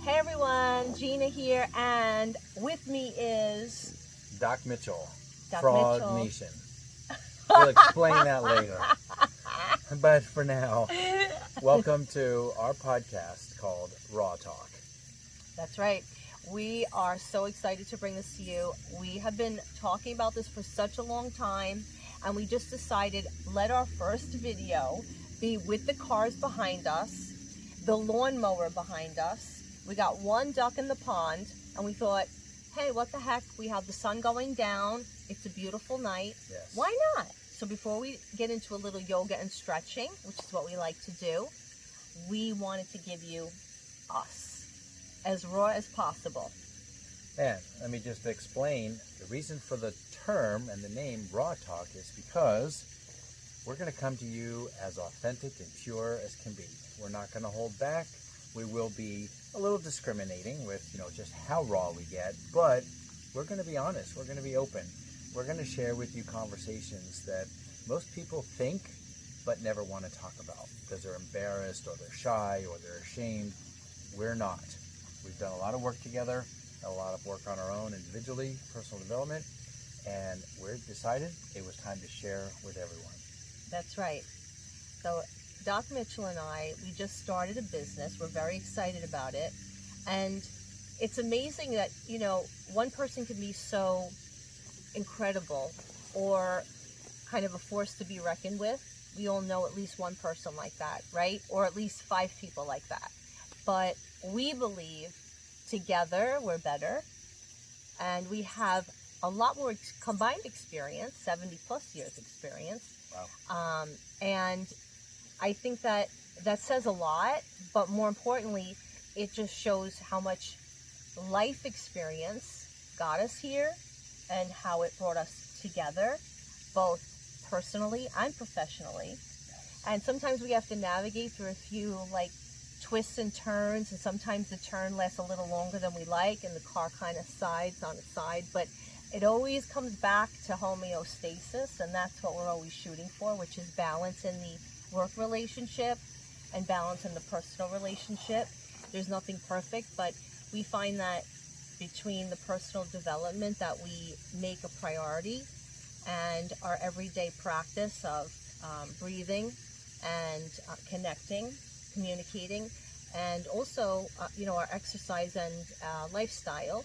Hey everyone, Gina here, and with me is Doc Mitchell, Doc Frog Mitchell. Nation. We'll explain that later. But for now, welcome to our podcast called Raw Talk. That's right. We are so excited to bring this to you. We have been talking about this for such a long time, and we just decided let our first video be with the cars behind us, the lawnmower behind us. We got one duck in the pond, and we thought, hey, what the heck? We have the sun going down. It's a beautiful night. Yes. Why not? So before we get into a little yoga and stretching, which is what we like to do, we wanted to give you us as raw as possible. And let me just explain the reason for the term and the name Raw Talk is because we're going to come to you as authentic and pure as can be. We're not going to hold back. We will be a little discriminating with, just how raw we get, but we're going to be honest. We're going to be open. We're going to share with you conversations that most people think but never want to talk about because they're embarrassed or they're shy or they're ashamed. We're not. We've done a lot of work together, a lot of work on our own individually, personal development, and we decided it was time to share with everyone. That's right. So Doc Mitchell and I, we just started a business. We're very excited about it. And it's amazing that, one person can be so incredible or kind of a force to be reckoned with. We all know at least one person like that, right? Or at least 5 people like that. But we believe together we're better. And we have a lot more combined experience, 70 plus years experience. Wow. And I think that says a lot, but more importantly, it just shows how much life experience got us here and how it brought us together, both personally and professionally. And sometimes we have to navigate through a few twists and turns, and sometimes the turn lasts a little longer than we like and the car kind of sides on its side, but it always comes back to homeostasis, and that's what we're always shooting for, which is balance in the work relationship and balance in the personal relationship. There's nothing perfect, but we find that between the personal development that we make a priority and our everyday practice of breathing and connecting, communicating, and also our exercise and lifestyle,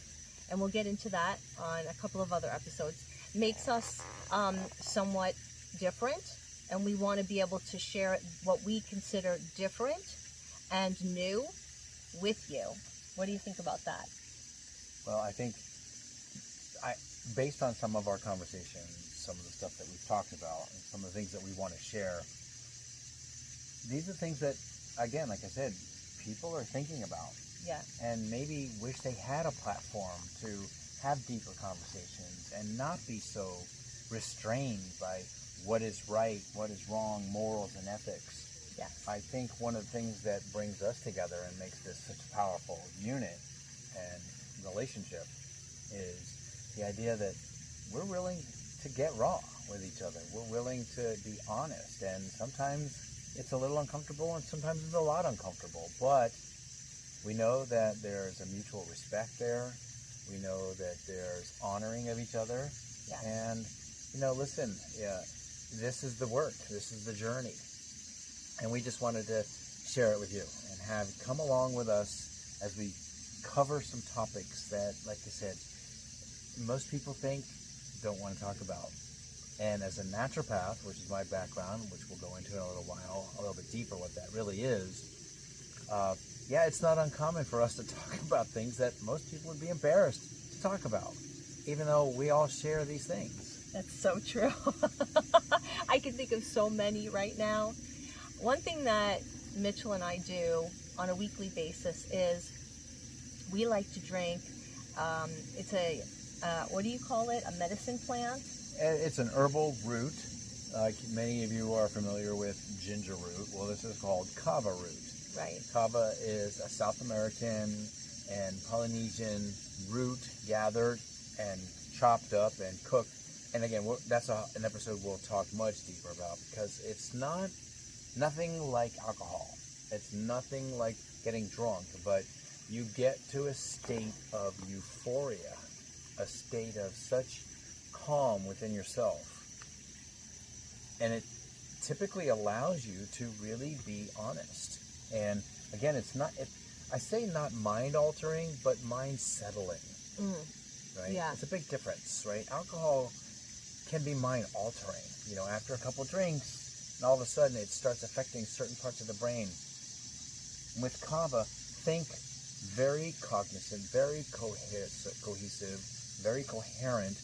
and we'll get into that on a couple of other episodes, makes us somewhat different, and we want to be able to share what we consider different and new with you. What do you think about that? Well, I think based on some of our conversations, some of the stuff that we've talked about, and some of the things that we want to share, these are things that, again, like I said, people are thinking about. Yeah. And maybe wish they had a platform to have deeper conversations and not be so restrained by what is right, what is wrong, morals and ethics. Yes. I think one of the things that brings us together and makes this such a powerful unit and relationship is the idea that we're willing to get raw with each other. We're willing to be honest, and sometimes it's a little uncomfortable and sometimes it's a lot uncomfortable, but we know that there's a mutual respect there. We know that there's honoring of each other. Yes. And, listen, this is the work. This is the journey. And we just wanted to share it with you and have come along with us as we cover some topics that, like I said, most people don't want to talk about. And as a naturopath, which is my background, which we'll go into in a little while, a little bit deeper what that really is, it's not uncommon for us to talk about things that most people would be embarrassed to talk about, even though we all share these things. That's so true. I can think of so many right now. One thing that Mitchell and I do on a weekly basis is we like to drink, it's a, what do you call it? A medicine plant? It's an herbal root. Like many of you are familiar with ginger root. Well, this is called kava root. Right. Kava is a South American and Polynesian root gathered and chopped up and cooked. And again, that's an episode we'll talk much deeper about, because it's nothing like alcohol. It's nothing like getting drunk, but you get to a state of euphoria, a state of such calm within yourself. And it typically allows you to really be honest. And again, it's not, I say not mind altering, but mind settling, right? Yeah. It's a big difference, right? Alcohol can be mind altering. You know, after a couple drinks, and all of a sudden it starts affecting certain parts of the brain. With kava, think very cognizant, very cohesive, very coherent.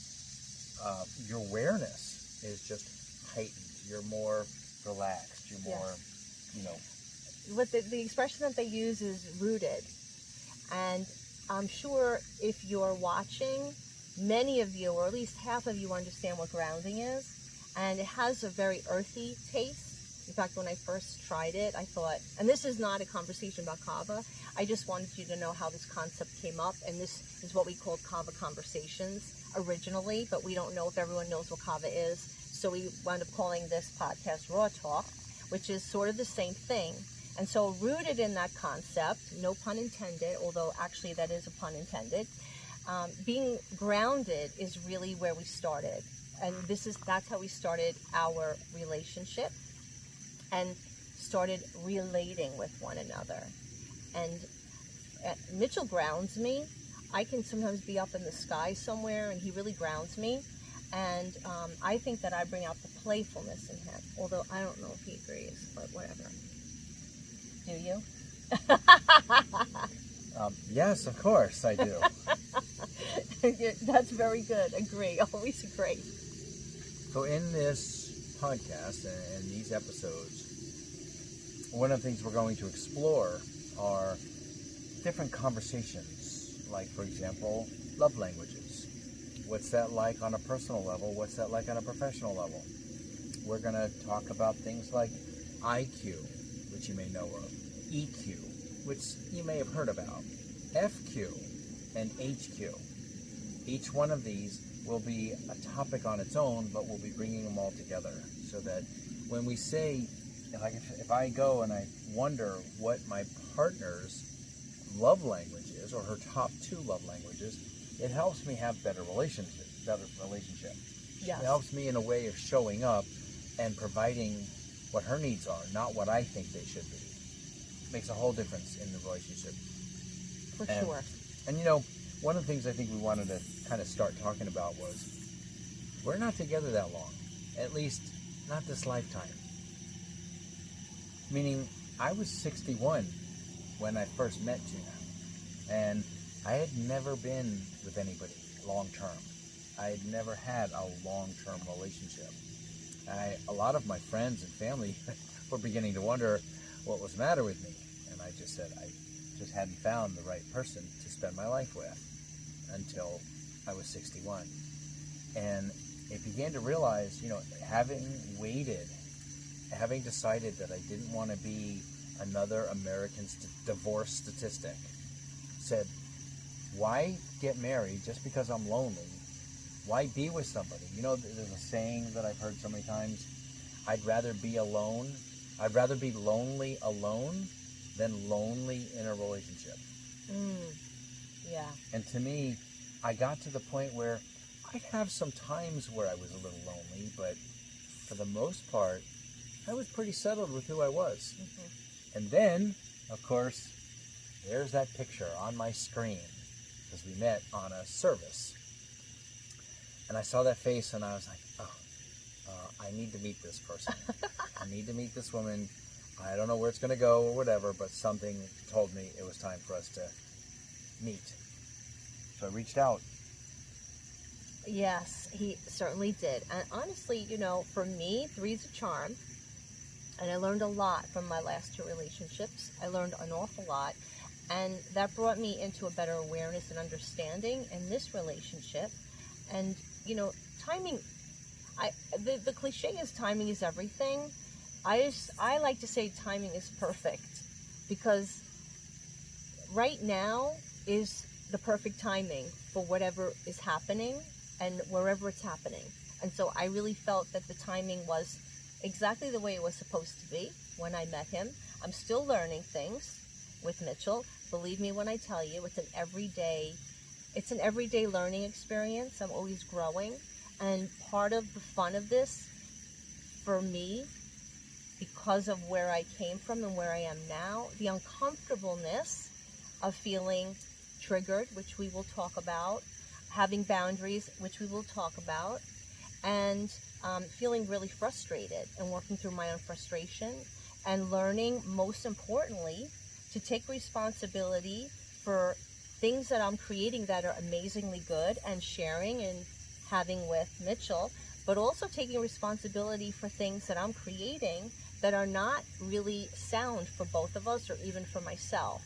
Your awareness is just heightened. You're more relaxed. You're more, you know. What the expression that they use is rooted. And I'm sure if you're watching, many of you, or at least half of you, understand what grounding is. And it has a very earthy taste. In fact, when I first tried it, I thought, and this is not a conversation about kava, I just wanted you to know how this concept came up. And this is what we called kava conversations originally, but we don't know if everyone knows what kava is. So we wound up calling this podcast Raw Talk, which is sort of the same thing. And so rooted in that concept, no pun intended, although actually that is a pun intended, being grounded is really where we started. And that's how we started our relationship and started relating with one another. And Mitchell grounds me. I can sometimes be up in the sky somewhere, and he really grounds me. And I think that I bring out the playfulness in him, although I don't know if he agrees, but whatever. Do you? Yes, of course I do. That's very good. Agree. Always agree. So in this podcast and these episodes, one of the things we're going to explore are different conversations. Like, for example, love languages. What's that like on a personal level? What's that like on a professional level? We're going to talk about things like IQ, which you may know of, EQ, which you may have heard about, FQ, and HQ. Each one of these will be a topic on its own, but we'll be bringing them all together so that when we say, like if I go and I wonder what my partner's love language is, or her top 2 love languages, it helps me have better relationship. Yes. It helps me in a way of showing up and providing what her needs are, not what I think they should be. Makes a whole difference in the relationship. For sure. And you know, one of the things I think we wanted to kind of start talking about was, we're not together that long. At least, not this lifetime. Meaning, I was 61 when I first met Gina. And I had never been with anybody long-term. I had never had a long-term relationship. A lot of my friends and family were beginning to wonder what was the matter with me. And I just said I just hadn't found the right person to spend my life with until I was 61. And it began to realize, you know, having waited, having decided that I didn't want to be another American divorce statistic, said, why get married just because I'm lonely? Why be with somebody? You know, there's a saying that I've heard so many times, I'd rather be alone. I'd rather be lonely alone than lonely in a relationship. Yeah. And to me, I got to the point where I'd have some times where I was a little lonely, but for the most part, I was pretty settled with who I was. Mm-hmm. And then, of course, there's that picture on my screen, because we met on a service. And I saw that face and I was like, I need to meet this person. I need to meet this woman. I don't know where it's going to go or whatever, but something told me it was time for us to meet. So I reached out. Yes, he certainly did. And honestly, you know, for me, 3's a charm. And I learned a lot from my last 2 relationships. I learned an awful lot. And that brought me into a better awareness and understanding in this relationship. And, you know, timing, the cliche is timing is everything. I like to say timing is perfect, because right now is the perfect timing for whatever is happening and wherever it's happening. And so I really felt that the timing was exactly the way it was supposed to be when I met him. I'm still learning things, with Mitchell. Believe me when I tell you, it's an everyday learning experience. I'm always growing. And part of the fun of this, for me, because of where I came from and where I am now, the uncomfortableness of feeling triggered, which we will talk about, having boundaries, which we will talk about, and feeling really frustrated and working through my own frustration, and learning, most importantly, to take responsibility for things that I'm creating that are amazingly good and sharing and having with Mitchell, but also taking responsibility for things that I'm creating that are not really sound for both of us or even for myself.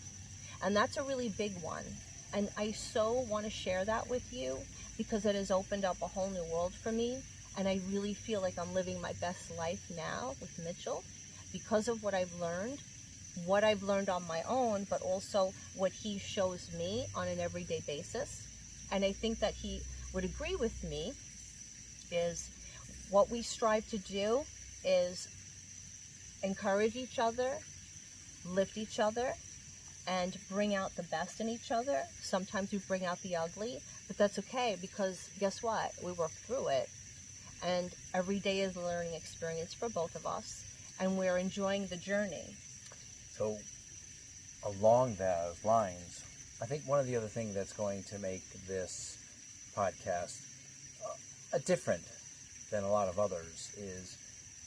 And that's a really big one. And I so want to share that with you because it has opened up a whole new world for me. And I really feel like I'm living my best life now with Mitchell because of what I've learned on my own, but also what he shows me on an everyday basis. And I think that he would agree with me is what we strive to do is encourage each other, lift each other, and bring out the best in each other. Sometimes we bring out the ugly, but that's okay because guess what? We work through it. And every day is a learning experience for both of us, and we're enjoying the journey. So, along those lines, I think one of the other things that's going to make this podcast different than a lot of others is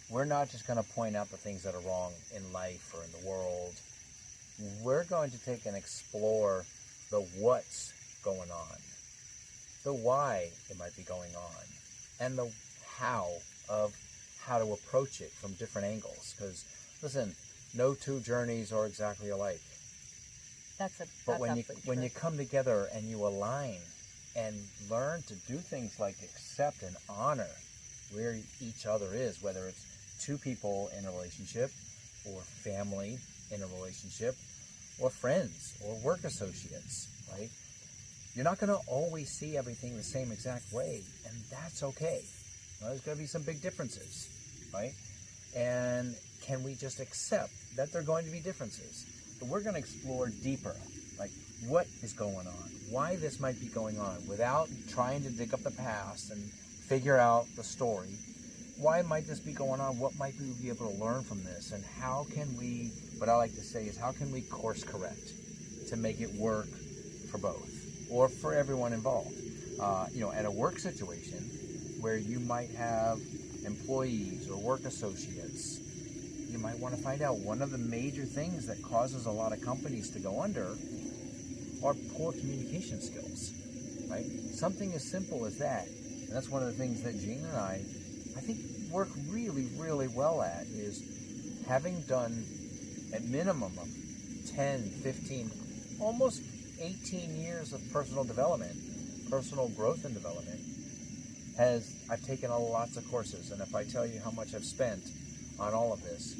we're not just going to point out the things that are wrong in life or in the world. We're going to take and explore the what's going on, the why it might be going on, and the how of how to approach it from different angles. Because, listen, no two journeys are exactly alike. But when you come together and you align and learn to do things like accept and honor where each other is, whether it's two people in a relationship or family in a relationship or friends or work associates, right? You're not going to always see everything the same exact way, and that's okay. Well, there's going to be some big differences, right? And can we just accept that there are going to be differences? But we're going to explore deeper, like what is going on, why this might be going on, without trying to dig up the past and figure out the story. Why might this be going on? What might we be able to learn from this? And how can we, what I like to say is, how can we course correct to make it work for both or for everyone involved? At a work situation where you might have employees or work associates, you might want to find out one of the major things that causes a lot of companies to go under are poor communication skills, right? Something as simple as that. And that's one of the things that Gene and I think work really, really well at, is having done a minimum of 10, 15, almost 18 years of personal development, personal growth and development. I've taken lots of courses, and if I tell you how much I've spent on all of this,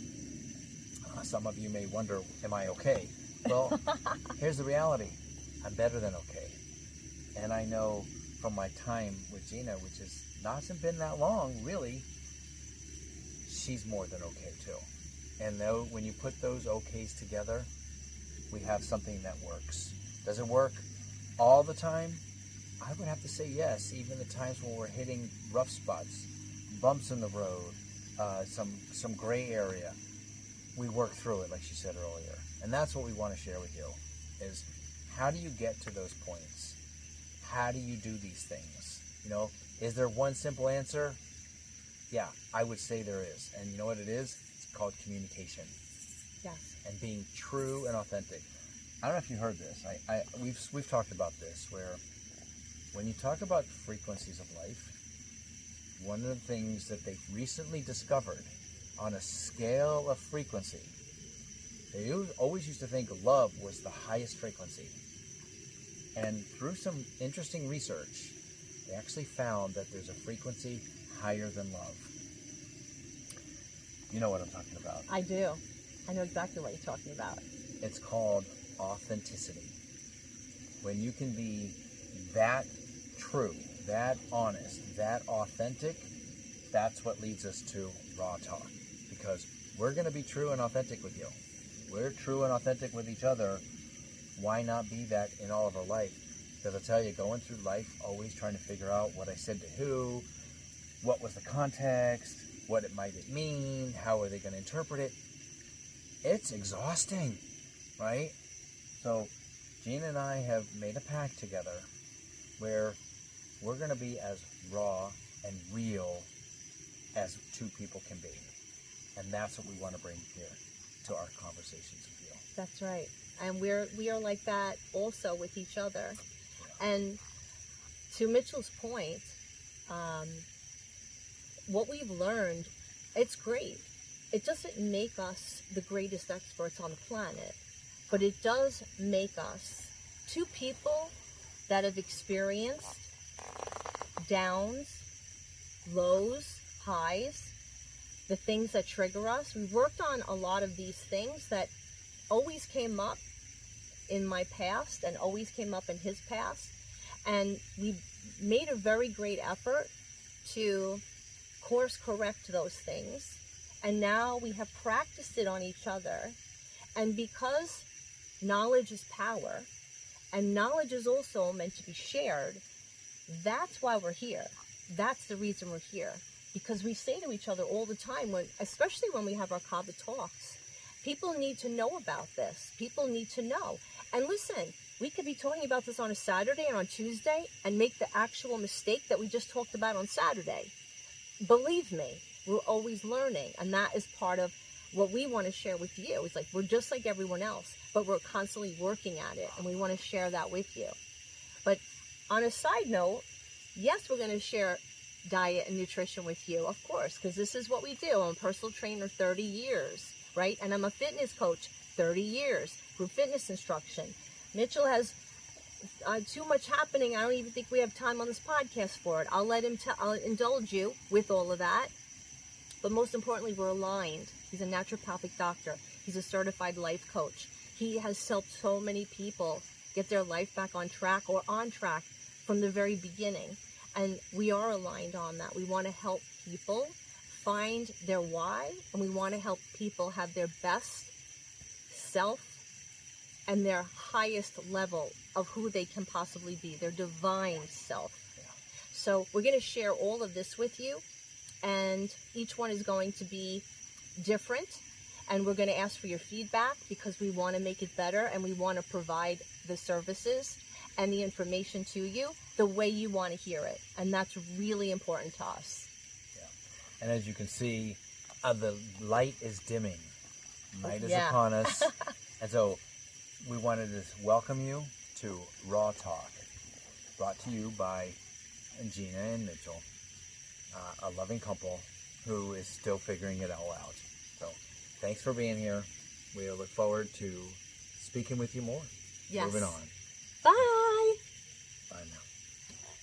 some of you may wonder, am I okay? Well, here's the reality. I'm better than okay. And I know from my time with Gina, which has not been that long, really, she's more than okay too. And though when you put those okays together, we have something that works. Does it work all the time? I would have to say yes, even the times when we're hitting rough spots, bumps in the road, some gray area. We work through it, like she said earlier. And that's what we want to share with you, is how do you get to those points? How do you do these things? Is there one simple answer? Yeah, I would say there is. And you know what it is? It's called communication. Yes. And being true and authentic. I don't know if you heard this. We've talked about this, where when you talk about frequencies of life, one of the things that they've recently discovered on a scale of frequency, they always used to think love was the highest frequency. And through some interesting research, they actually found that there's a frequency higher than love. You know what I'm talking about. I do. I know exactly what you're talking about. It's called authenticity. When you can be that true, that honest, that authentic, that's what leads us to Raw Talk. Because we're going to be true and authentic with you. we're true and authentic with each other, why not be that in all of our life? Because I'll tell you, going through life, always trying to figure out what I said to who, what was the context, what it might mean, how are they going to interpret it. It's exhausting, right? So Gina and I have made a pact together where we're going to be as raw and real as two people can be. And that's what we want to bring here to our conversations with you. That's right. And we are like that also with each other. Yeah. And to Mitchell's point, what we've learned, it's great. It doesn't make us the greatest experts on the planet, but it does make us two people that have experienced downs, lows, highs, the things that trigger us. We've worked on a lot of these things that always came up in my past and always came up in his past. And we made a very great effort to course correct those things. And now we have practiced it on each other. And because knowledge is power, and knowledge is also meant to be shared, that's why we're here. That's the reason we're here. Because we say to each other all the time, especially when we have our Kava talks, people need to know about this. People need to know. And listen, we could be talking about this on a Saturday and on Tuesday and make the actual mistake that we just talked about on Saturday. Believe me, we're always learning. And that is part of what we want to share with you. It's like we're just like everyone else, but we're constantly working at it. And we want to share that with you. But on a side note, yes, we're going to share diet and nutrition with you, of course, because this is what we do. I'm a personal trainer 30 years, right? And I'm a fitness coach 30 years, group fitness instruction. Mitchell has too much happening. I don't even think we have time on this podcast for it. I'll indulge you with all of that. But most importantly, we're aligned. He's a naturopathic doctor. He's a certified life coach. He has helped so many people get their life back on track or on track from the very beginning. And we are aligned on that. We want to help people find their why, and we want to help people have their best self and their highest level of who they can possibly be, their divine self. So we're going to share all of this with you, and each one is going to be different, and we're going to ask for your feedback because we want to make it better, and we want to provide the services and the information to you the way you want to hear it. And that's really important to us. Yeah. And as you can see, the light is dimming. Night is Yeah. upon us. And so we wanted to welcome you to Raw Talk, brought to you by Gina and Mitchell, a loving couple who is still figuring it all out. So thanks for being here. We look forward to speaking with you more. Yes. Moving on. Bye.